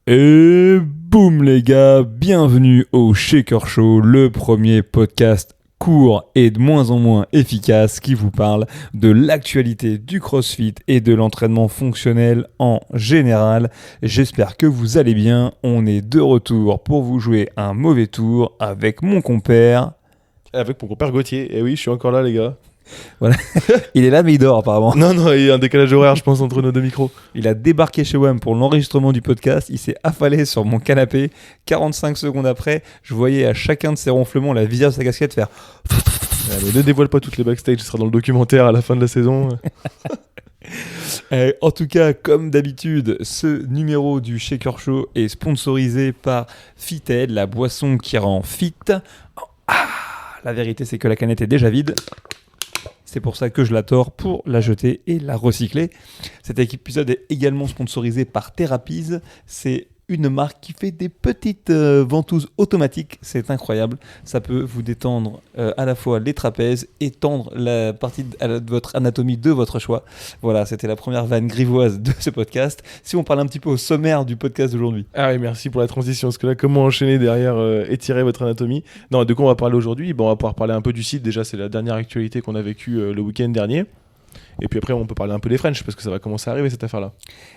Et boum les gars, bienvenue au Shaker Show, le premier podcast court et de moins en moins efficace qui vous parle de l'actualité du CrossFit et de l'entraînement fonctionnel en général. J'espère que vous allez bien, on est de retour pour vous jouer un mauvais tour avec mon compère. Avec mon compère Gauthier, et oui, je suis encore là les gars. Voilà. Il est là mais il dort apparemment. Non, il y a un décalage horaire je pense entre nos deux micros. Il a débarqué chez WAM pour l'enregistrement du podcast, il s'est affalé sur mon canapé. 45 secondes après, je voyais à chacun de ses ronflements la visière de sa casquette faire... Mais ne dévoile pas toutes les backstage, ce sera dans le documentaire à la fin de la saison. En tout cas, comme d'habitude, ce numéro du Shaker Show est sponsorisé par Fited, la boisson qui rend fit. La vérité c'est que la canette est déjà vide. C'est pour ça que je la tords pour la jeter et la recycler. Cet épisode est également sponsorisé par Therapies. C'est une marque qui fait des petites ventouses automatiques. C'est incroyable. Ça peut vous détendre à la fois les trapèzes et tendre la partie de votre anatomie de votre choix. Voilà, c'était la première vanne grivoise de ce podcast. Si on parle un petit peu au sommaire du podcast d'aujourd'hui. Ah oui, merci pour la transition. Parce que là, comment enchaîner derrière étirer votre anatomie. Non, de quoi on va parler aujourd'hui? Bon, on va pouvoir parler un peu du site. Déjà, c'est la dernière actualité qu'on a vécue le week-end dernier. Et puis après, on peut parler un peu des French parce que ça va commencer à arriver cette affaire-là.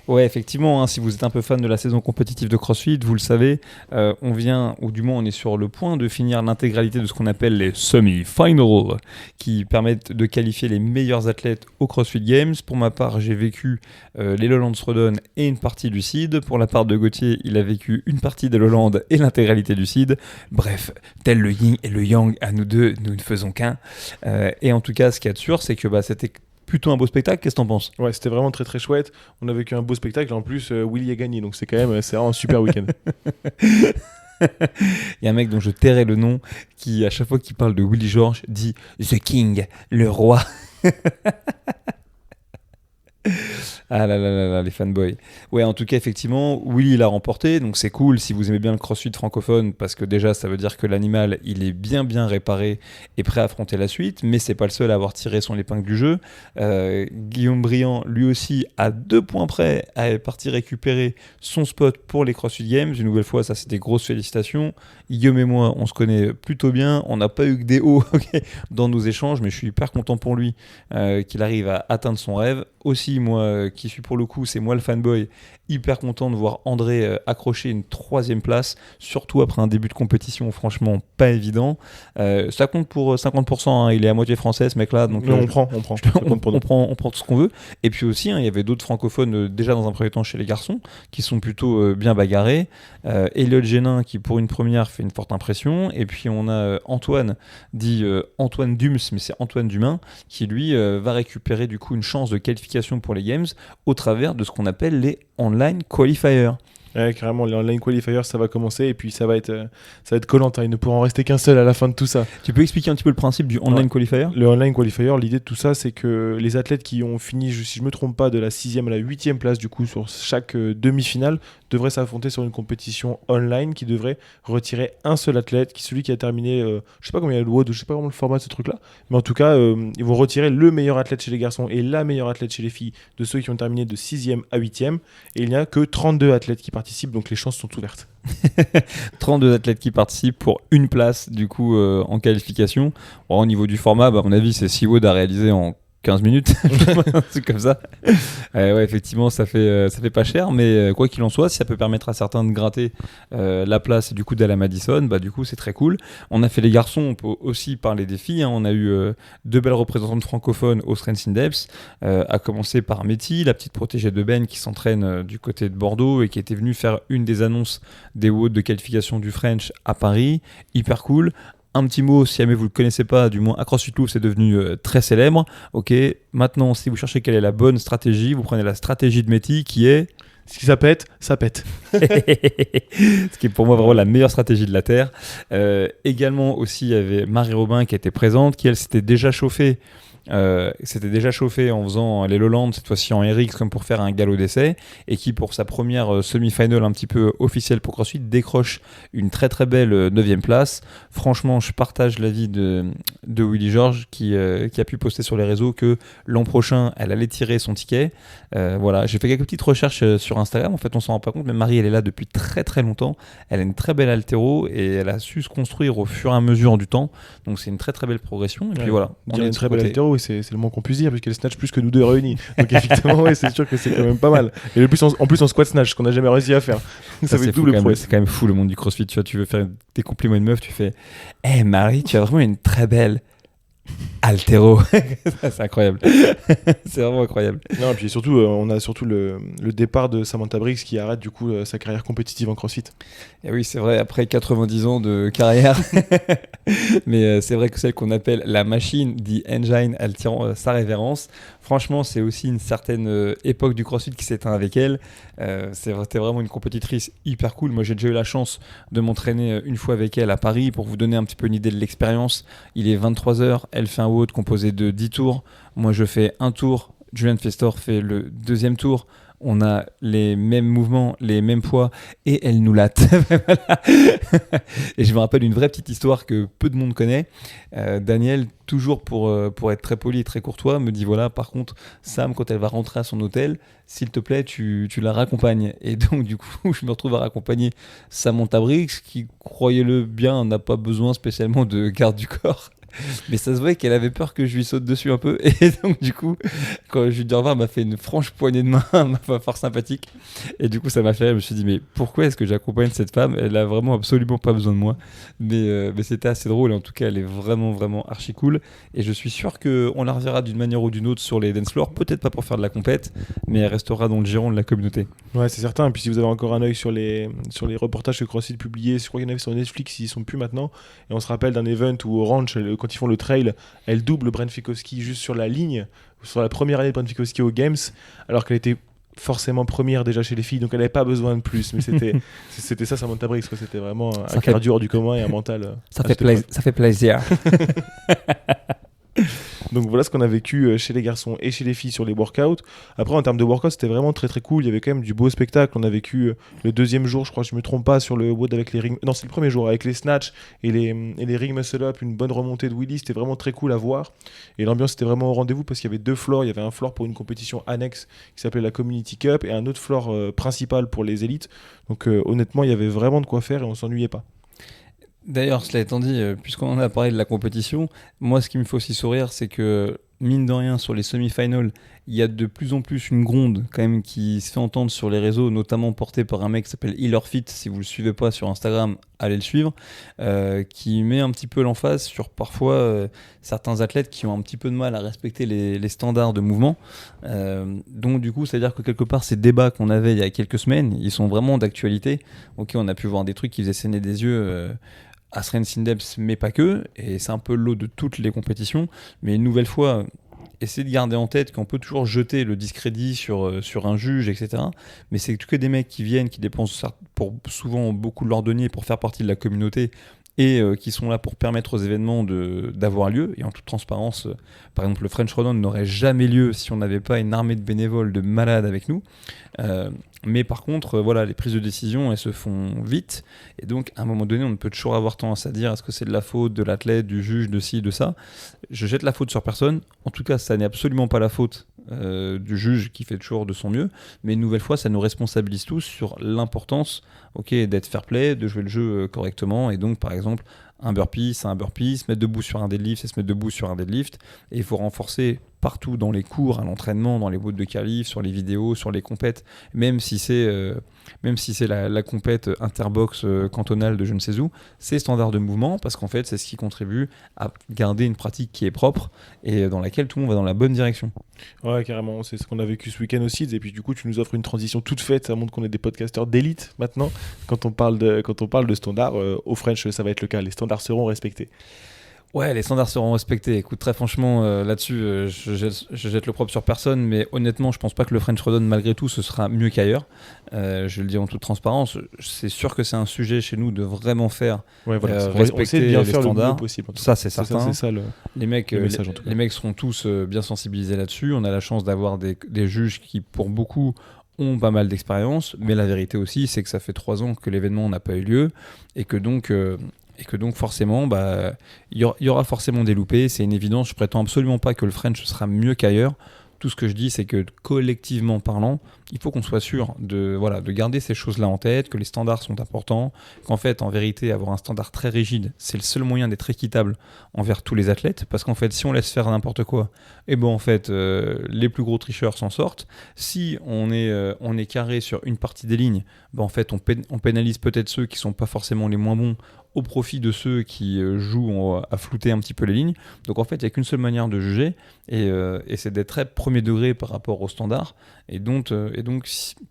Ouais, effectivement, si vous êtes un peu fan de la saison compétitive de CrossFit, vous le savez, on vient, ou du moins on est sur le point de finir l'intégralité de ce qu'on appelle les semi-finals, qui permettent de qualifier les meilleurs athlètes au CrossFit Games. Pour ma part, j'ai vécu les Lowlands Rodon et une partie du SID. Pour la part de Gauthier, il a vécu une partie des Lowlands et l'intégralité du SID. Bref, tel le yin et le yang, à nous deux, nous ne faisons qu'un. Et en tout cas, ce qu'il y a de sûr, c'est que c'était plutôt un beau spectacle. Qu'est-ce que t'en penses? Ouais, c'était vraiment très très chouette. On a vécu un beau spectacle. En plus, Willy a gagné. Donc c'est vraiment un super week-end. Il y a un mec dont je tairai le nom qui, à chaque fois qu'il parle de Willy George, dit The King, le roi. Ah là là là là, les fanboys. Ouais, en tout cas, effectivement, Willy il a remporté, donc c'est cool si vous aimez bien le CrossFit francophone, parce que déjà, ça veut dire que l'animal, il est bien réparé et prêt à affronter la suite, mais c'est pas le seul à avoir tiré son épingle du jeu. Guillaume Briand, lui aussi, à 2 points près, est parti récupérer son spot pour les CrossFit Games. Une nouvelle fois, ça, c'est des grosses félicitations. Guillaume et moi, on se connaît plutôt bien, on n'a pas eu que des hauts dans nos échanges, mais je suis hyper content pour lui qu'il arrive à atteindre son rêve. Aussi, moi, qui suis pour le coup, c'est moi le fanboy, hyper content de voir André accrocher une 3e place, surtout après un début de compétition franchement pas évident. Ça compte pour 50%, hein, il est à moitié français ce mec-là. Donc, on prend. On prend tout ce qu'on veut. Et puis aussi, il y avait d'autres francophones déjà dans un premier temps chez les garçons qui sont plutôt bien bagarrés. Elliot Génin qui pour une première fait une forte impression. Et puis on a Antoine, dit Antoine Dums, mais c'est Antoine Dumain, qui lui va récupérer du coup une chance de qualification pour les Games au travers de ce qu'on appelle les online qualifiers. Ouais, carrément, les online qualifiers, ça va commencer et puis ça va être Koh-Lanta. Il ne pourra en rester qu'un seul à la fin de tout ça. Tu peux expliquer un petit peu le principe du online qualifier? Le online qualifier, l'idée de tout ça, c'est que les athlètes qui ont fini, si je ne me trompe pas, de la 6e à la 8e place, du coup, sur chaque demi-finale, devraient s'affronter sur une compétition online qui devrait retirer un seul athlète, celui qui a terminé, je ne sais pas comment il y a le WOD, je ne sais pas vraiment le format de ce truc-là, mais en tout cas, ils vont retirer le meilleur athlète chez les garçons et la meilleure athlète chez les filles de ceux qui ont terminé de 6e à 8e. Et il n'y a que 32 athlètes qui participent, donc les chances sont ouvertes. 32 athlètes qui participent pour une place du coup en qualification. Bon, au niveau du format, à mon avis, c'est 6 WOD à réaliser en 15 minutes, c'est comme ça. Ouais, effectivement, ça fait pas cher, mais quoi qu'il en soit, si ça peut permettre à certains de gratter la place et du coup d'aller à Madison, du coup c'est très cool. On a fait les garçons, on peut aussi parler des filles. On a eu 2 belles représentantes francophones au Strength in Depth, à commencer par Métis, la petite protégée de Ben qui s'entraîne du côté de Bordeaux et qui était venue faire une des annonces des WOD de qualification du French à Paris. Hyper cool. Un petit mot, si jamais vous ne le connaissez pas, du moins à CrossFit Louvre, c'est devenu très célèbre. Ok, maintenant, si vous cherchez quelle est la bonne stratégie, vous prenez la stratégie de Métis qui est... Si ça pète, ça pète. Ce qui est pour moi vraiment la meilleure stratégie de la Terre. Également aussi, il y avait Marie Robin qui était présente, qui elle s'était déjà chauffée s'était déjà chauffé en faisant les Lowlands, cette fois-ci en RX, comme pour faire un galop d'essai, et qui, pour sa première semi-final un petit peu officielle pour CrossFit, décroche une très très belle 9e place. Franchement, je partage l'avis de Willy Georges qui a pu poster sur les réseaux que l'an prochain, elle allait tirer son ticket. Voilà, j'ai fait quelques petites recherches sur Instagram. En fait, on s'en rend pas compte, mais Marie, elle est là depuis très très longtemps. Elle a une très belle haltéro et elle a su se construire au fur et à mesure du temps. Donc, c'est une très très belle progression. Et puis voilà, on a une très belle haltéro, et c'est le moins qu'on puisse dire, puisqu'elle snatch plus que nous deux réunis. Donc, effectivement, ouais, c'est sûr que c'est quand même pas mal. Et le plus en plus en squat snatch, ce qu'on n'a jamais réussi à faire. Ça fait double prouesse. C'est quand même fou le monde du CrossFit. Tu veux faire des compliments à une meuf, tu fais hey Marie, tu as vraiment une très belle haltéro. C'est incroyable. C'est vraiment incroyable. Non, et puis surtout, on a surtout le départ de Samantha Briggs qui arrête du coup sa carrière compétitive en CrossFit. Et oui, c'est vrai, après 90 ans de carrière. Mais c'est vrai que celle qu'on appelle la machine, The Engine, elle tient sa révérence. Franchement, c'est aussi une certaine époque du CrossFit qui s'éteint avec elle. C'était vraiment une compétitrice hyper cool. Moi, j'ai déjà eu la chance de m'entraîner une fois avec elle à Paris pour vous donner un petit peu une idée de l'expérience. Il est 23h, elle fait un WOD composé de 10 tours. Moi, je fais un tour. Julian Festor fait le deuxième tour. On a les mêmes mouvements, les mêmes poids, et elle nous latte. Voilà. Et je me rappelle une vraie petite histoire que peu de monde connaît. Daniel, toujours pour être très poli et très courtois, me dit voilà, par contre, Sam, quand elle va rentrer à son hôtel, s'il te plaît, tu la raccompagnes. Et donc, du coup, je me retrouve à raccompagner Samantha Briggs, qui, croyez-le bien, n'a pas besoin spécialement de garde du corps. Mais ça se voyait qu'elle avait peur que je lui saute dessus un peu. Et donc, du coup, quand je lui ai dit au revoir, elle m'a fait une franche poignée de main, ma foi fort sympathique. Et du coup, ça m'a fait rire. Je me suis dit, mais pourquoi est-ce que j'accompagne cette femme ? Elle a vraiment absolument pas besoin de moi. Mais c'était assez drôle. Et en tout cas, elle est vraiment, vraiment archi cool. Et je suis sûr qu'on la reverra d'une manière ou d'une autre sur les dance floors. Peut-être pas pour faire de la compète, mais elle restera dans le giron de la communauté. Ouais, c'est certain. Et puis, si vous avez encore un œil sur les reportages que CrossFit publiés, je crois qu'il y en avait sur Netflix, ils y sont plus maintenant. Et on se rappelle d'un event où Orange, quand ils font le trail, elle double Brent Fikowski juste sur la ligne, sur la première année de Brent Fikowski aux Games, alors qu'elle était forcément première déjà chez les filles, donc elle n'avait pas besoin de plus. Mais c'était ça, Samantha Briggs, quoi. C'était vraiment un cardio hors du commun et un mental. Ça fait plaisir. Donc voilà ce qu'on a vécu chez les garçons et chez les filles sur les workouts. Après, en termes de workout, c'était vraiment très très cool. Il y avait quand même du beau spectacle. On a vécu le deuxième jour, je crois, je me trompe pas, sur le WOD avec les ring. Non, c'est le premier jour avec les snatch et les ring muscle up, une bonne remontée de Willy. C'était vraiment très cool à voir. Et l'ambiance était vraiment au rendez-vous parce qu'il y avait deux floors. Il y avait un floor pour une compétition annexe qui s'appelait la Community Cup et un autre floor principal pour les élites. Donc honnêtement, il y avait vraiment de quoi faire et on s'ennuyait pas. D'ailleurs, cela étant dit, puisqu'on en a parlé de la compétition, moi ce qui me fait aussi sourire, c'est que mine de rien, sur les semi-finals, il y a de plus en plus une gronde quand même qui se fait entendre sur les réseaux, notamment portée par un mec qui s'appelle HealerFit. Si vous ne le suivez pas sur Instagram, allez le suivre, qui met un petit peu l'emphase sur parfois certains athlètes qui ont un petit peu de mal à respecter les standards de mouvement. Donc du coup, c'est-à-dire que quelque part, ces débats qu'on avait il y a quelques semaines, ils sont vraiment d'actualité. Ok, on a pu voir des trucs qui faisaient saigner des yeux à Strength Index, mais pas que, et c'est un peu le lot de toutes les compétitions. Mais une nouvelle fois, essayez de garder en tête qu'on peut toujours jeter le discrédit sur un juge, etc. Mais c'est que des mecs qui viennent, qui dépensent pour souvent beaucoup de leur denier pour faire partie de la communauté et qui sont là pour permettre aux événements d'avoir lieu. Et en toute transparence, par exemple, le French Run n'aurait jamais lieu si on n'avait pas une armée de bénévoles, de malades avec nous. Mais par contre, voilà, les prises de décision, elles se font vite. Et donc, à un moment donné, on peut toujours avoir tendance à dire est-ce que c'est de la faute de l'athlète, du juge, de ci, de ça. Je jette la faute sur personne. En tout cas, ça n'est absolument pas la faute du juge qui fait toujours de son mieux. Mais une nouvelle fois, ça nous responsabilise tous sur l'importance d'être fair play, de jouer le jeu correctement. Et donc, par exemple, un burpee, c'est un burpee. Se mettre debout sur un deadlift, c'est se mettre debout sur un deadlift. Et il faut renforcer partout dans les cours, à l'entraînement, dans les WOD de qualif, sur les vidéos, sur les compètes, même si c'est la compète interbox cantonale de je ne sais où, c'est standard de mouvement parce qu'en fait c'est ce qui contribue à garder une pratique qui est propre et dans laquelle tout le monde va dans la bonne direction. Ouais, carrément, c'est ce qu'on a vécu ce week-end aussi. Et puis du coup, tu nous offres une transition toute faite. Ça montre qu'on est des podcasteurs d'élite maintenant. Quand on parle de standards, au French, ça va être le cas. Les standards seront respectés. Ouais, les standards seront respectés. Écoute, très franchement, là-dessus, je jette le propre sur personne, mais honnêtement, je pense pas que le French Redone, malgré tout, ce sera mieux qu'ailleurs. Je le dis en toute transparence. C'est sûr que c'est un sujet chez nous de vraiment faire Ouais, voilà. On va respecter essayer de bien les faire le mieux standards. possible. En tout cas. Ça, c'est certain. C'est ça le Les message, en tout cas. les mecs seront tous bien sensibilisés là-dessus. On a la chance d'avoir des juges qui, pour beaucoup, ont pas mal d'expérience, mais la vérité aussi, c'est que ça fait 3 ans que l'événement n'a pas eu lieu et que donc forcément, il y aura forcément des loupés, c'est une évidence. Je prétends absolument pas que le French sera mieux qu'ailleurs. Tout ce que je dis, c'est que collectivement parlant, il faut qu'on soit sûr de garder ces choses-là en tête, que les standards sont importants, qu'en fait, en vérité, avoir un standard très rigide, c'est le seul moyen d'être équitable envers tous les athlètes, parce qu'en fait, si on laisse faire n'importe quoi, en fait, les plus gros tricheurs s'en sortent. Si on est carré sur une partie des lignes, en fait, on pénalise peut-être ceux qui sont pas forcément les moins bons au profit de ceux qui jouent à flouter un petit peu les lignes. Donc en fait, il n'y a qu'une seule manière de juger, et c'est d'être très premier degré par rapport aux standards, et donc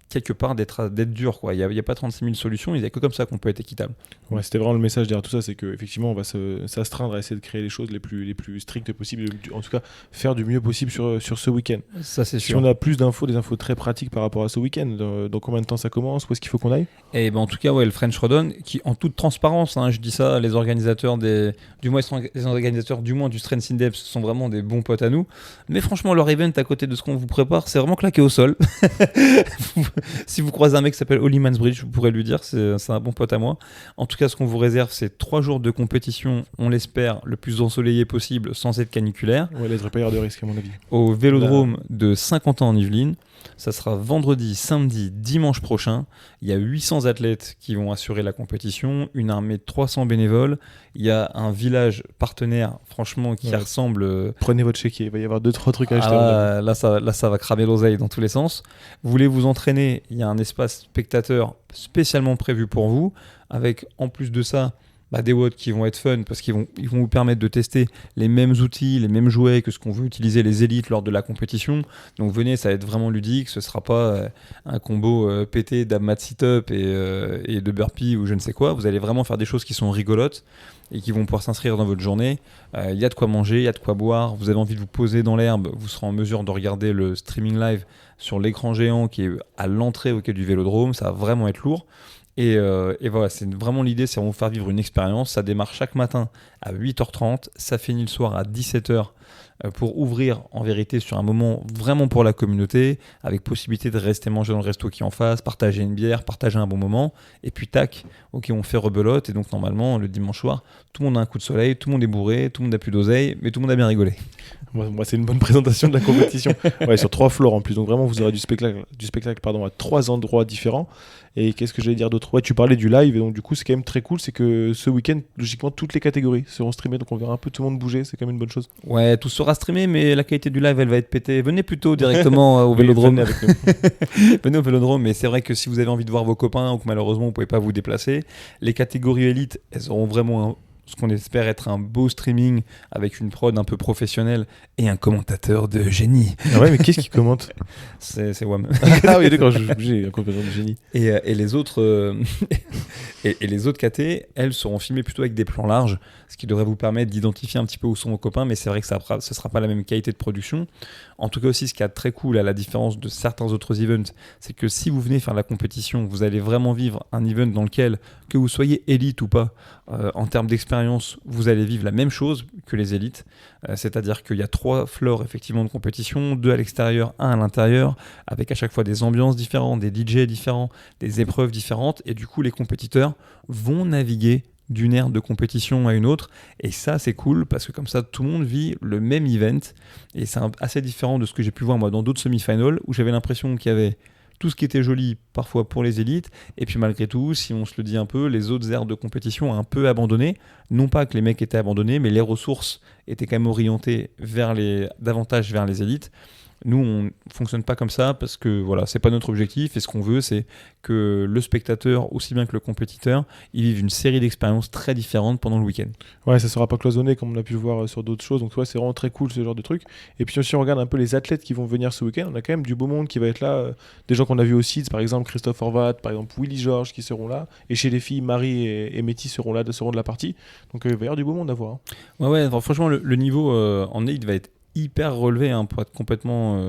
quelque part d'être dur, quoi. Il n'y a pas 36 000 solutions, il n'y a que comme ça qu'on peut être équitable. Ouais, c'était vraiment le message derrière tout ça, c'est qu'effectivement on va s'astreindre à essayer de créer les choses les plus strictes possibles, en tout cas faire du mieux possible sur ce week-end. Ça, c'est Si sûr. on a plus d'infos, des infos très pratiques par rapport à ce week-end, dans combien de temps ça commence, où est-ce qu'il faut qu'on aille? Et en tout cas, ouais, le French Redone, qui en toute transparence, je dis ça, les organisateurs du moins du Strength in Depth sont vraiment des bons potes à nous, mais franchement leur event à côté de ce qu'on vous prépare, c'est vraiment claqué au sol. Si vous croisez un mec qui s'appelle Holly Mansbridge, vous pourrez lui dire, c'est un bon pote à moi. En tout cas, ce qu'on vous réserve, c'est 3 jours de compétition, on l'espère, le plus ensoleillé possible, sans être caniculaire, Ouais, les repères de risque à mon avis. au Vélodrome de Saint-Quentin en Yvelines. Ça sera vendredi, samedi, dimanche prochain. Il y a 800 athlètes qui vont assurer la compétition, une armée de 300 bénévoles. Il y a un village partenaire, franchement, qui ressemble... Prenez votre chéquier, il va y avoir 2-3 trucs à acheter. Là, ça va cramer l'oseille dans tous les sens. Vous voulez vous entraîner, il y a un espace spectateur spécialement prévu pour vous, avec en plus de ça... des WOD qui vont être fun parce qu'ils vont vous permettre de tester les mêmes outils, les mêmes jouets que ce qu'on veut utiliser les élites lors de la compétition. Donc venez, ça va être vraiment ludique, ce sera pas un combo pété d'abmat sit-up et de burpee ou je ne sais quoi. Vous allez vraiment faire des choses qui sont rigolotes et qui vont pouvoir s'inscrire dans votre journée. Il y a de quoi manger, il y a de quoi boire. Vous avez envie de vous poser dans l'herbe, vous serez en mesure de regarder le streaming live sur l'écran géant qui est à l'entrée au quai du Vélodrome. Ça va vraiment être lourd. Et voilà, c'est vraiment l'idée, c'est de vous faire vivre une expérience. Ça démarre chaque matin à 8h30, ça finit le soir à 17h pour ouvrir en vérité sur un moment vraiment pour la communauté, avec possibilité de rester manger dans le resto qui est en face, partager une bière, partager un bon moment, et puis tac, ok, on fait rebelote, et donc normalement le dimanche soir, tout le monde a un coup de soleil, tout le monde est bourré, tout le monde a plus d'oseille, mais tout le monde a bien rigolé. Moi, c'est une bonne présentation de la compétition. Ouais, sur 3 floors en plus, donc vraiment vous aurez du spectacle à 3 endroits différents. Et qu'est-ce que j'allais dire d'autre? Ouais, tu parlais du live, et donc du coup c'est quand même très cool, c'est que ce week-end, logiquement, toutes les catégories seront streamées, donc on verra un peu tout le monde bouger, c'est quand même une bonne chose. Ouais, tout sera streamé, mais la qualité du live, elle va être pétée. Venez plutôt directement au Vélodrome. Venez avec nous. Venez au Vélodrome, mais c'est vrai que si vous avez envie de voir vos copains ou que malheureusement vous pouvez pas vous déplacer, les catégories élites, elles auront vraiment ce qu'on espère être un beau streaming avec une prod un peu professionnelle et un commentateur de génie. Ah ouais, mais qu'est-ce qui commente? C'est WAM. Ah oui, d'accord, j'ai un commentateur de génie. Et les autres et les autres KT, elles seront filmées plutôt avec des plans larges, ce qui devrait vous permettre d'identifier un petit peu où sont vos copains, mais c'est vrai que ce sera pas la même qualité de production. En tout cas aussi, ce qui est très cool à la différence de certains autres events, c'est que si vous venez faire la compétition, vous allez vraiment vivre un event dans lequel, que vous soyez élite ou pas, en termes d'expérience, vous allez vivre la même chose que les élites. C'est-à-dire qu'il y a 3 floors effectivement de compétition, 2 à l'extérieur, 1 à l'intérieur, avec à chaque fois des ambiances différentes, des DJ différents, des épreuves différentes, et du coup les compétiteurs vont naviguer d'une ère de compétition à une autre, et ça c'est cool parce que comme ça tout le monde vit le même event, et c'est assez différent de ce que j'ai pu voir moi dans d'autres semi-finals où j'avais l'impression qu'il y avait tout ce qui était joli parfois pour les élites, et puis malgré tout, si on se le dit un peu, les autres aires de compétition ont un peu abandonné, non pas que les mecs étaient abandonnés, mais les ressources étaient quand même orientées davantage vers les élites. Nous, on fonctionne pas comme ça parce que voilà, c'est pas notre objectif et ce qu'on veut, c'est que le spectateur, aussi bien que le compétiteur, ils vivent une série d'expériences très différentes pendant le week-end. Ouais, ça sera pas cloisonné comme on a pu le voir sur d'autres choses. Donc, ouais, c'est vraiment très cool ce genre de truc. Et puis, si on regarde un peu les athlètes qui vont venir ce week-end, on a quand même du beau monde qui va être là. Des gens qu'on a vu au Seeds, par exemple, Christophe Horvat, par exemple, Willy Georges qui seront là. Et chez les filles, Marie et Métis seront là, seront de la partie. Donc, il va y avoir du beau monde à voir. Ouais, enfin, franchement, le niveau en élite va être hyper relevé hein, pour être complètement.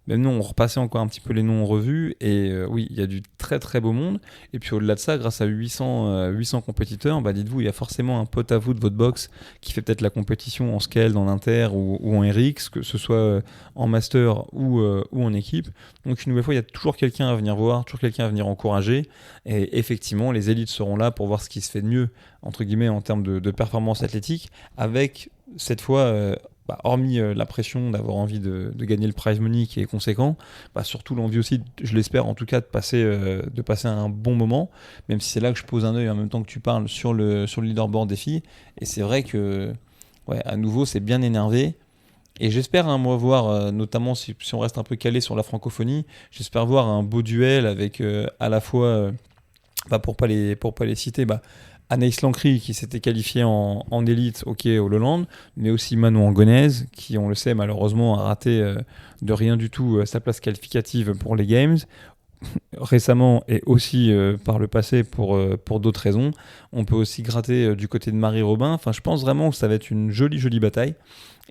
Même nous, on repassait encore un petit peu les noms en revue. Et oui, il y a du très très beau monde. Et puis au-delà de ça, grâce à 800 compétiteurs, bah, dites-vous, il y a forcément un pote à vous de votre box qui fait peut-être la compétition en scale, dans l'inter ou en RX, que ce soit en master ou en équipe. Donc une nouvelle fois, il y a toujours quelqu'un à venir voir, toujours quelqu'un à venir encourager. Et effectivement, les élites seront là pour voir ce qui se fait de mieux, entre guillemets, en termes de performance athlétique, avec cette fois. Hormis la pression d'avoir envie de gagner le prize money qui est conséquent, surtout l'envie aussi, je l'espère en tout cas, de passer un bon moment, même si c'est là que je pose un œil en même temps que tu parles sur le leaderboard des filles. Et c'est vrai que, ouais, à nouveau, c'est bien énervé. Et j'espère, moi, voir, notamment si on reste un peu calé sur la francophonie, j'espère voir un beau duel avec à la fois, pour pas les citer, Anaïs Lancry qui s'était qualifiée en élite au Lowland, mais aussi Manon Angonèse qui, on le sait, malheureusement a raté de rien du tout sa place qualificative pour les Games récemment et aussi par le passé pour d'autres raisons. On peut aussi gratter du côté de Marie Robin. Enfin, je pense vraiment que ça va être une jolie bataille.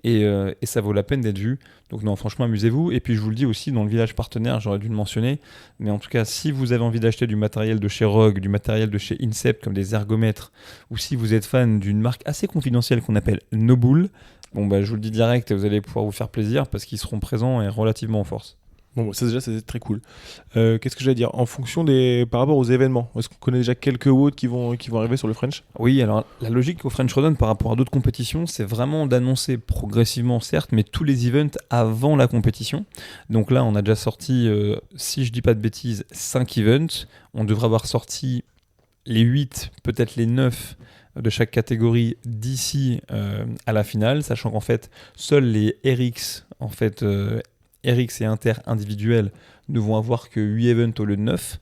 Et ça vaut la peine d'être vu. Donc non, franchement, amusez-vous. Et puis je vous le dis aussi, dans le village partenaire, j'aurais dû le mentionner, mais en tout cas, si vous avez envie d'acheter du matériel de chez Rogue, du matériel de chez Incept, comme des ergomètres, ou si vous êtes fan d'une marque assez confidentielle qu'on appelle Nobull, je vous le dis direct, vous allez pouvoir vous faire plaisir parce qu'ils seront présents et relativement en force. Bon, ça déjà, c'est très cool. Qu'est-ce que j'allais dire? En fonction par rapport aux événements, est-ce qu'on connaît déjà quelques WOD qui vont arriver sur le French? Oui, alors la logique au French Rodon par rapport à d'autres compétitions, c'est vraiment d'annoncer progressivement, certes, mais tous les events avant la compétition. Donc là, on a déjà sorti, si je dis pas de bêtises, 5 events. On devrait avoir sorti les 8, peut-être les 9 de chaque catégorie d'ici à la finale, sachant qu'en fait, seuls les RX, RX et Inter individuels ne vont avoir que 8 events au lieu de 9.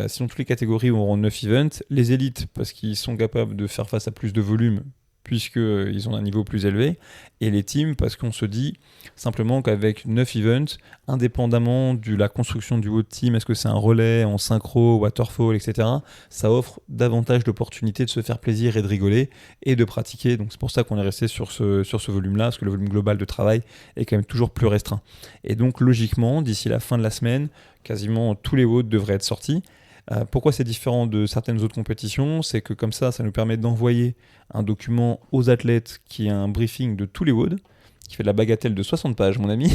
Sinon, toutes les catégories auront 9 events. Les élites, parce qu'ils sont capables de faire face à plus de volume, puisqu'ils ont un niveau plus élevé. Et les teams, parce qu'on se dit simplement qu'avec 9 events, indépendamment de la construction du haut de team, est-ce que c'est un relais en synchro, waterfall, etc., ça offre davantage d'opportunités de se faire plaisir et de rigoler et de pratiquer. Donc c'est pour ça qu'on est resté sur ce volume-là, parce que le volume global de travail est quand même toujours plus restreint. Et donc logiquement, d'ici la fin de la semaine, quasiment tous les hauts devraient être sortis. Pourquoi c'est différent de certaines autres compétitions? C'est que comme ça nous permet d'envoyer un document aux athlètes qui est un briefing de tous les WOD, qui fait de la bagatelle de 60 pages, mon ami,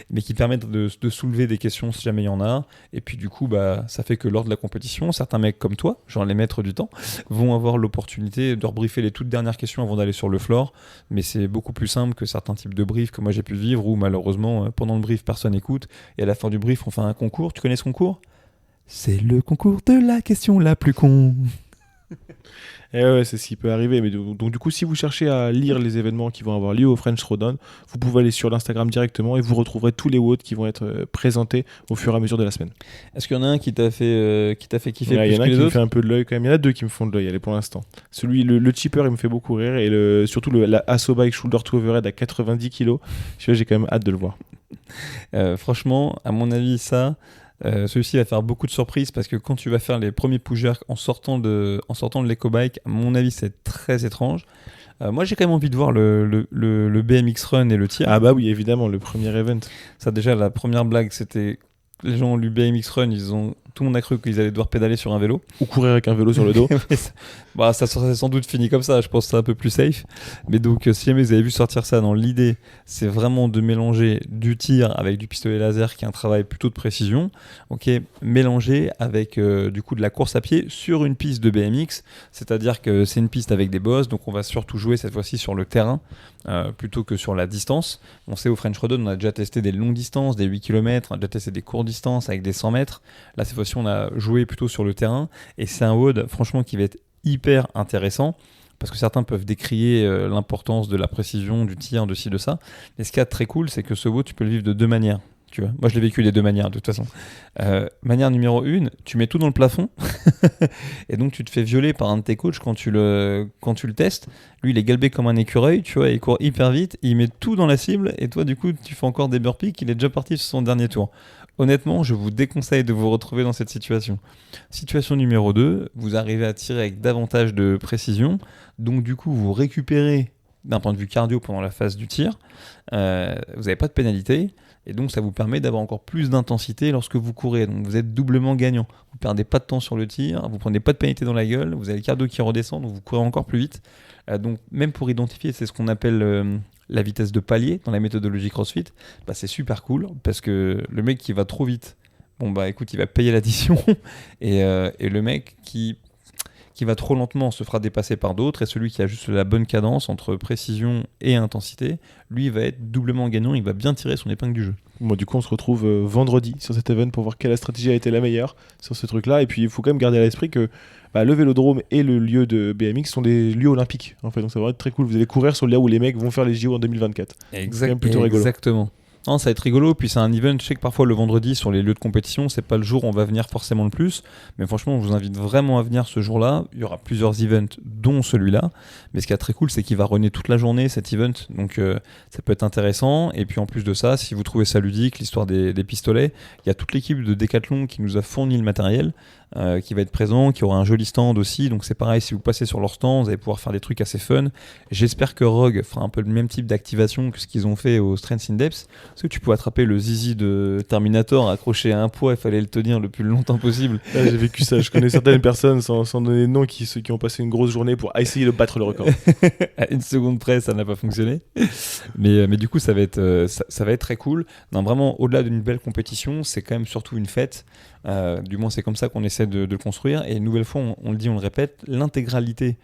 mais qui permet de soulever des questions si jamais il y en a. Et puis du coup, ça fait que lors de la compétition, certains mecs comme toi, genre les maîtres du temps, vont avoir l'opportunité de rebriefer les toutes dernières questions avant d'aller sur le floor. Mais c'est beaucoup plus simple que certains types de briefs que moi j'ai pu vivre, où malheureusement, pendant le brief, personne n'écoute. Et à la fin du brief, on fait un concours. Tu connais ce concours? C'est le concours de la question la plus con. Et ouais, c'est ce qui peut arriver. Mais donc du coup, si vous cherchez à lire les événements qui vont avoir lieu au French Rodon, vous pouvez aller sur l'Instagram directement et vous retrouverez tous les WOD qui vont être présentés au fur et à mesure de la semaine. Est-ce qu'il y en a un qui t'a fait kiffer Ouais, plus il y en a que un les qui me autres? fait un peu de l'œil quand même. Il y en a deux qui me font de l'œil, allez, pour l'instant. Le cheaper, il me fait beaucoup rire. Et surtout la Asso Bike Shoulder to Overhead à 90 kg. Celui-là, j'ai quand même hâte de le voir. Franchement, à mon avis, celui-ci va faire beaucoup de surprises parce que quand tu vas faire les premiers push-jerks en sortant de l'éco-bike, à mon avis, c'est très étrange. Moi, j'ai quand même envie de voir le BMX Run et le tir. Ah bah oui, évidemment, le premier event. Ça, déjà, la première blague, c'était... Les gens ont lu BMX Run, tout le monde a cru qu'ils allaient devoir pédaler sur un vélo. Ou courir avec un vélo sur le dos. Ça serait sans doute fini comme ça, je pense que c'est un peu plus safe. Mais donc, si jamais vous avez vu sortir ça, dans l'idée, c'est vraiment de mélanger du tir avec du pistolet laser, qui est un travail plutôt de précision, mélangé avec du coup de la course à pied sur une piste de BMX, c'est-à-dire que c'est une piste avec des bosses, donc on va surtout jouer cette fois-ci sur le terrain, plutôt que sur la distance. On sait au French Rodon, on a déjà testé des longues distances, des 8 km, on a déjà testé des courtes distances avec des 100 mètres. Là, cette fois-ci, on a joué plutôt sur le terrain et c'est un WOD, franchement, qui va être hyper intéressant parce que certains peuvent décrier l'importance de la précision, du tir, de ci, de ça. Mais ce qui est très cool, c'est que ce WoW, tu peux le vivre de deux manières. Tu vois. Moi, je l'ai vécu des deux manières, de toute façon. Manière numéro 1, tu mets tout dans le plafond, et donc tu te fais violer par un de tes coachs quand tu le testes. Lui, il est galbé comme un écureuil, tu vois, il court hyper vite, il met tout dans la cible, et toi, du coup, tu fais encore des burpees, il est déjà parti sur son dernier tour. Honnêtement, je vous déconseille de vous retrouver dans cette situation. Situation numéro 2, vous arrivez à tirer avec davantage de précision, donc du coup, vous récupérez d'un point de vue cardio pendant la phase du tir, vous n'avez pas de pénalité, et donc ça vous permet d'avoir encore plus d'intensité lorsque vous courez, donc vous êtes doublement gagnant. Vous perdez pas de temps sur le tir, vous prenez pas de pénalité dans la gueule, vous avez le cardio qui redescend, donc vous courez encore plus vite. Donc même pour identifier, c'est ce qu'on appelle la vitesse de palier dans la méthodologie CrossFit, bah, c'est super cool, parce que le mec qui va trop vite, bon bah écoute, il va payer l'addition, et le mec qui va trop lentement se fera dépasser par d'autres, et celui qui a juste la bonne cadence entre précision et intensité, lui va être doublement gagnant, il va bien tirer son épingle du jeu. Bon, du coup, on se retrouve vendredi sur cet event pour voir quelle stratégie a été la meilleure sur ce truc-là. Et puis, il faut quand même garder à l'esprit que le Vélodrome et le lieu de BMX sont des lieux olympiques. En fait, donc ça va être très cool. Vous allez courir sur le lieu où les mecs vont faire les JO en 2024. C'est quand même plutôt rigolo. Exactement. Non, ça va être rigolo, puis c'est un event, je sais que parfois le vendredi sur les lieux de compétition, c'est pas le jour où on va venir forcément le plus, mais franchement, je vous invite vraiment à venir ce jour-là. Il y aura plusieurs events, dont celui-là, mais ce qui est très cool, c'est qu'il va runner toute la journée cet event, donc ça peut être intéressant. Et puis en plus de ça, si vous trouvez ça ludique, l'histoire des pistolets, il y a toute l'équipe de Decathlon qui nous a fourni le matériel, qui va être présent, qui aura un joli stand aussi, donc c'est pareil, si vous passez sur leur stand, vous allez pouvoir faire des trucs assez fun. J'espère que Rogue fera un peu le même type d'activation que ce qu'ils ont fait au Strength in Depth, parce que tu peux attraper le zizi de Terminator accroché à un poids, il fallait le tenir le plus longtemps possible. J'ai vécu ça, je connais certaines personnes, sans donner de nom, qui ont passé une grosse journée pour essayer de battre le record. À une seconde près, ça n'a pas fonctionné. Mais du coup, ça va être très cool. Non, vraiment, au-delà d'une belle compétition, c'est quand même surtout une fête. Du moins, c'est comme ça qu'on essaie de le construire. Et une nouvelle fois, on le dit, on le répète, l'intégralité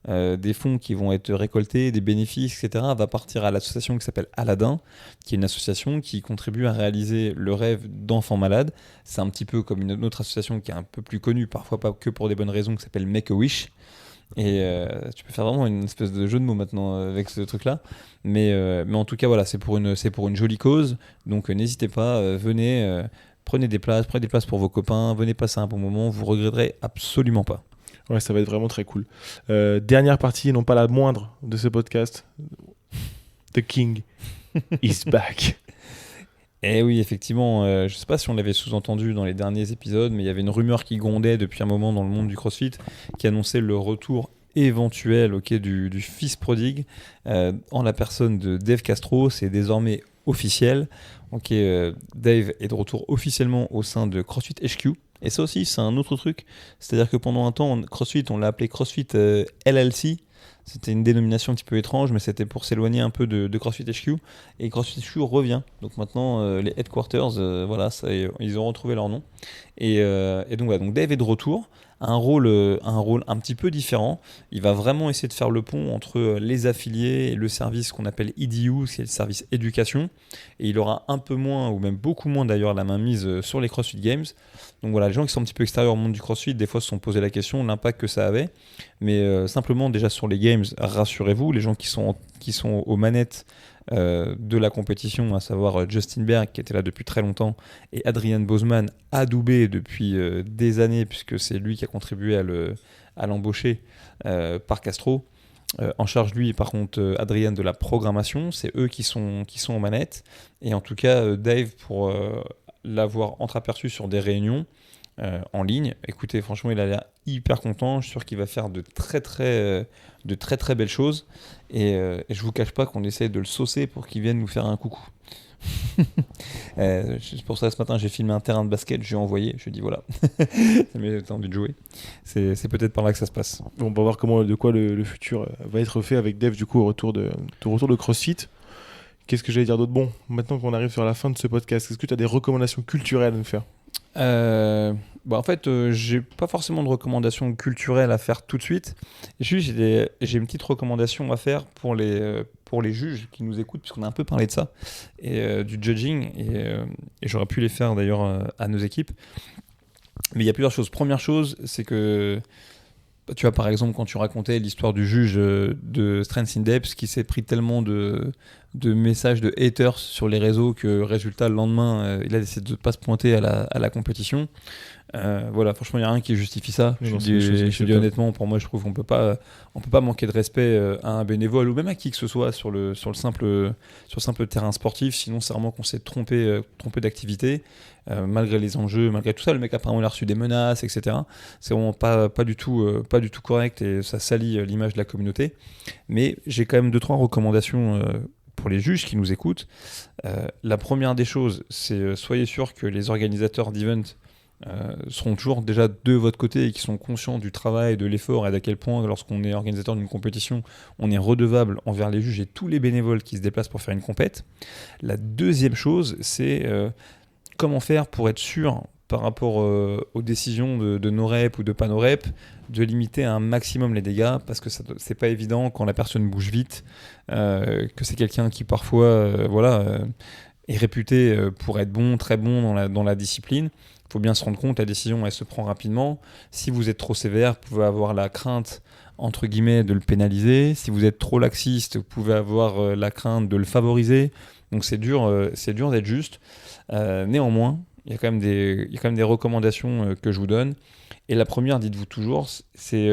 des fonds qui vont être récoltés, des bénéfices, etc., va partir à l'association qui s'appelle Aladdin, qui est une association qui contribue à réaliser le rêve d'enfants malades. C'est un petit peu comme une autre association qui est un peu plus connue, parfois pas que pour des bonnes raisons, qui s'appelle Make-A-Wish. Et tu peux faire vraiment une espèce de jeu de mots maintenant avec ce truc-là. Mais en tout cas, voilà, c'est pour une jolie cause. Donc n'hésitez pas, venez, prenez des places pour vos copains, venez passer un bon moment, vous regretterez absolument pas. Ouais, ça va être vraiment très cool. Dernière partie, non pas la moindre de ce podcast. The King is back. Et oui, effectivement, je ne sais pas si on l'avait sous-entendu dans les derniers épisodes, mais il y avait une rumeur qui grondait depuis un moment dans le monde du CrossFit qui annonçait le retour éventuel du fils prodigue en la personne de Dave Castro. C'est désormais officiel. Dave est de retour officiellement au sein de CrossFit HQ. Et ça aussi, c'est un autre truc. C'est-à-dire que pendant un temps, CrossFit, on l'a appelé CrossFit LLC. C'était une dénomination un petit peu étrange, mais c'était pour s'éloigner un peu de CrossFit HQ. Et CrossFit HQ revient. Donc maintenant, les headquarters, voilà, ils ont retrouvé leur nom. Et donc, voilà, donc Dave est de retour. Un rôle un petit peu différent. Il va vraiment essayer de faire le pont entre les affiliés et le service qu'on appelle EDU, qui est le service éducation. Et il aura un peu moins, ou même beaucoup moins d'ailleurs, la main mise sur les CrossFit Games. Donc voilà, les gens qui sont un petit peu extérieurs au monde du CrossFit, des fois se sont posé la question, l'impact que ça avait. Mais simplement, déjà sur les Games, rassurez-vous, les gens qui sont aux manettes de la compétition, à savoir Justin Berg qui était là depuis très longtemps et Adrian Bozeman adoubé depuis des années puisque c'est lui qui a contribué à l'embaucher par Castro. En charge lui par contre Adrian de la programmation, c'est eux qui sont aux manettes et en tout cas Dave pour l'avoir entreaperçu sur des réunions en ligne, écoutez franchement il a l'air hyper content, je suis sûr qu'il va faire de très très belles choses et je vous cache pas qu'on essaie de le saucer pour qu'il vienne nous faire un coucou. C'est pour ça ce matin j'ai filmé un terrain de basket, je lui ai envoyé, je lui ai dit voilà, ça m'a envie de jouer, c'est peut-être par là que ça se passe. Bon, on va voir de quoi le futur va être fait avec Dave du coup au retour de CrossFit. Qu'est-ce que j'allais dire d'autre? Bon, maintenant qu'on arrive sur la fin de ce podcast, est-ce que tu as des recommandations culturelles à nous faire? En fait, j'ai pas forcément de recommandations culturelles à faire tout de suite. Juste, j'ai une petite recommandation à faire pour les juges qui nous écoutent, puisqu'on a un peu parlé de ça, et du judging, et j'aurais pu les faire d'ailleurs à nos équipes. Mais il y a plusieurs choses. Première chose, c'est que tu vois, par exemple, quand tu racontais l'histoire du juge de Strength in Depth qui s'est pris tellement de messages de haters sur les réseaux que, résultat, le lendemain, il a décidé de ne pas se pointer à la compétition. Voilà, franchement, il n'y a rien qui justifie ça. Je dis honnêtement, pour moi, je trouve qu'on peut pas manquer de respect à un bénévole ou même à qui que ce soit sur le simple terrain sportif. Sinon, c'est vraiment qu'on s'est trompé d'activité, malgré les enjeux, malgré tout ça. Le mec, apparemment, il a reçu des menaces, etc. C'est vraiment pas du tout correct et ça salit l'image de la communauté. Mais j'ai quand même 2-3 recommandations pour les juges qui nous écoutent. La première des choses, c'est soyez sûr que les organisateurs d'events seront toujours déjà de votre côté et qui sont conscients du travail, de l'effort et d'à quel point, lorsqu'on est organisateur d'une compétition, on est redevable envers les juges et tous les bénévoles qui se déplacent pour faire une compète. La deuxième chose, c'est comment faire pour être sûr, par rapport aux décisions de no rep ou de pas no rep, de limiter un maximum les dégâts, parce que c'est pas évident quand la personne bouge vite, que c'est quelqu'un qui parfois est réputé pour être bon, très bon dans la discipline. Il faut bien se rendre compte, la décision, elle se prend rapidement. Si vous êtes trop sévère, vous pouvez avoir la crainte, entre guillemets, de le pénaliser. Si vous êtes trop laxiste, vous pouvez avoir la crainte de le favoriser. Donc c'est dur d'être juste. Néanmoins, il y a quand même des recommandations que je vous donne. Et la première, dites-vous toujours, c'est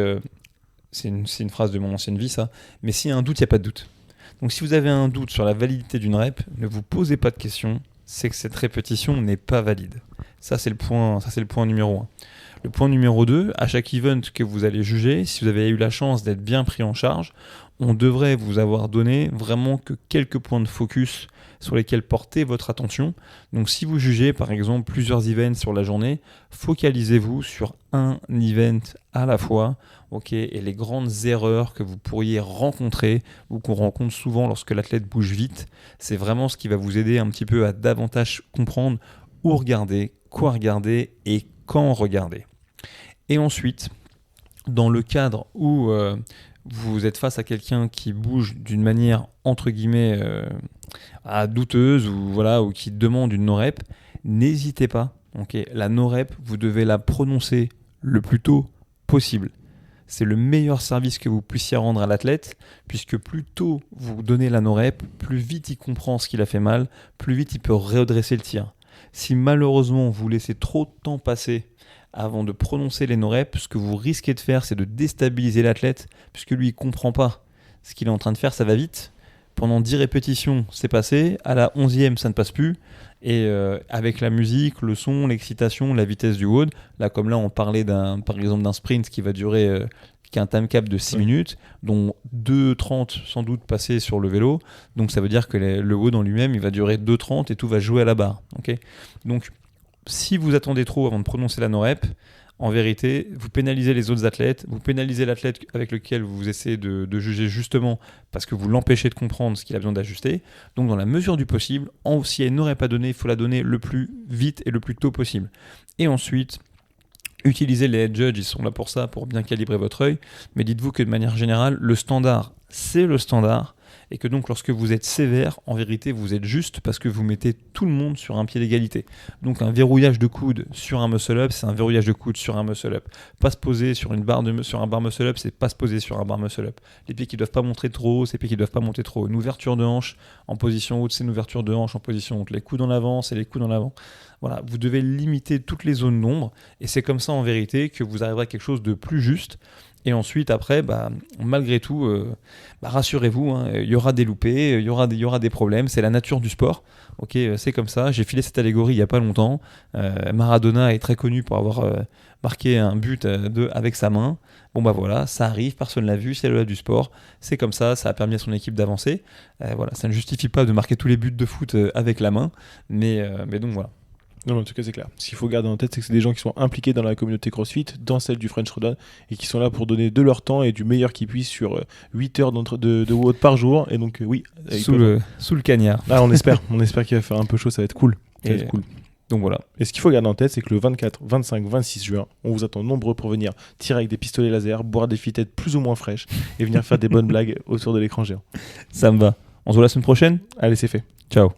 une phrase de mon ancienne vie, ça. Mais s'il y a un doute, il n'y a pas de doute. Donc si vous avez un doute sur la validité d'une rep, ne vous posez pas de questions. C'est que cette répétition n'est pas valide. Ça, c'est le point numéro 1. Le point numéro 2, à chaque event que vous allez juger, si vous avez eu la chance d'être bien pris en charge, on devrait vous avoir donné vraiment que quelques points de focus sur lesquels porter votre attention. Donc si vous jugez par exemple plusieurs events sur la journée, focalisez-vous sur un event à la fois, et les grandes erreurs que vous pourriez rencontrer ou qu'on rencontre souvent lorsque l'athlète bouge vite, c'est vraiment ce qui va vous aider un petit peu à davantage comprendre où regarder, quoi regarder et quand regarder. Et ensuite, dans le cadre où vous êtes face à quelqu'un qui bouge d'une manière entre guillemets douteuse ou qui demande une no-rep, n'hésitez pas. La no-rep, vous devez la prononcer le plus tôt possible. C'est le meilleur service que vous puissiez rendre à l'athlète, puisque plus tôt vous donnez la no-rep, plus vite il comprend ce qu'il a fait mal, plus vite il peut redresser le tir. Si malheureusement vous laissez trop de temps passer avant de prononcer les no-reps, ce que vous risquez de faire, c'est de déstabiliser l'athlète, puisque lui, il ne comprend pas ce qu'il est en train de faire, ça va vite. Pendant 10 répétitions, c'est passé. À la 11e, ça ne passe plus. Et avec la musique, le son, l'excitation, la vitesse du WOD, là, comme là, on parlait par exemple d'un sprint qui va durer, qui a un time cap de 6 minutes, dont 2,30 sans doute passés sur le vélo. Donc ça veut dire que le WOD en lui-même, il va durer 2,30 et tout va jouer à la barre. Donc, si vous attendez trop avant de prononcer la no-rep, en vérité, vous pénalisez les autres athlètes, vous pénalisez l'athlète avec lequel vous essayez de juger justement parce que vous l'empêchez de comprendre ce qu'il a besoin d'ajuster. Donc dans la mesure du possible, si elle n'aurait pas donné, il faut la donner le plus vite et le plus tôt possible. Et ensuite, utilisez les head judges, ils sont là pour ça, pour bien calibrer votre œil, mais dites-vous que de manière générale, le standard, c'est le standard, et que donc lorsque vous êtes sévère, en vérité vous êtes juste parce que vous mettez tout le monde sur un pied d'égalité. Donc un verrouillage de coude sur un muscle-up, c'est un verrouillage de coude sur un muscle-up. Pas se poser sur un bar muscle-up, c'est pas se poser sur un bar muscle-up. Les pieds qui doivent pas monter trop haut, c'est les pieds qui doivent pas monter trop haut. Une ouverture de hanche en position haute, c'est une ouverture de hanche en position haute. Les coudes en avant, c'est les coudes en avant. Voilà, vous devez limiter toutes les zones d'ombre, et c'est comme ça en vérité que vous arriverez à quelque chose de plus juste. Et ensuite, après, malgré tout, rassurez-vous, il y aura des loupés, il y aura des problèmes. C'est la nature du sport. C'est comme ça. J'ai filé cette allégorie il n'y a pas longtemps. Maradona est très connu pour avoir marqué un but avec sa main. Voilà, ça arrive, personne ne l'a vu, c'est le loi du sport. C'est comme ça a permis à son équipe d'avancer. Ça ne justifie pas de marquer tous les buts de foot avec la main. Mais donc voilà. Non, en tout cas, c'est clair. Ce qu'il faut garder en tête, c'est que c'est des gens qui sont impliqués dans la communauté CrossFit, dans celle du French Rodon, et qui sont là pour donner de leur temps et du meilleur qu'ils puissent sur 8 heures de WOD par jour. Et donc, oui. Sous le cagnard. On espère qu'il va faire un peu chaud, ça va être cool. Cool. Donc voilà. Et ce qu'il faut garder en tête, c'est que le 24, 25, 26 juin, on vous attend nombreux pour venir tirer avec des pistolets laser, boire des fitettes plus ou moins fraîches et venir faire des bonnes blagues autour de l'écran géant. Ça me va. On se voit la semaine prochaine ? Allez, c'est fait. Ciao.